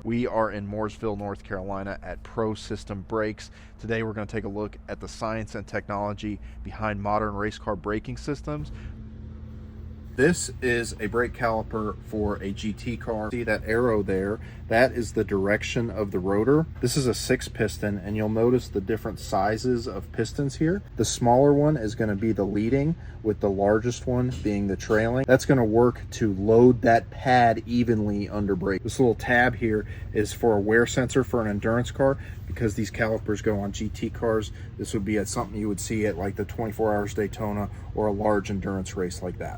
We are in Mooresville, North Carolina at Pro System Brakes. Today we're going to take a look at the science and technology behind modern race car braking systems. This is a brake caliper for a GT car. See that arrow there? That is the direction of the rotor. This is a 6-piston, and you'll notice the different sizes of pistons here. The smaller one is going to be the leading, with the largest one being the trailing. That's going to work to load that pad evenly under brake. This little tab here is for a wear sensor for an endurance car. Because these calipers go on GT cars, this would be something you would see at like the 24 Hours Daytona or a large endurance race like that.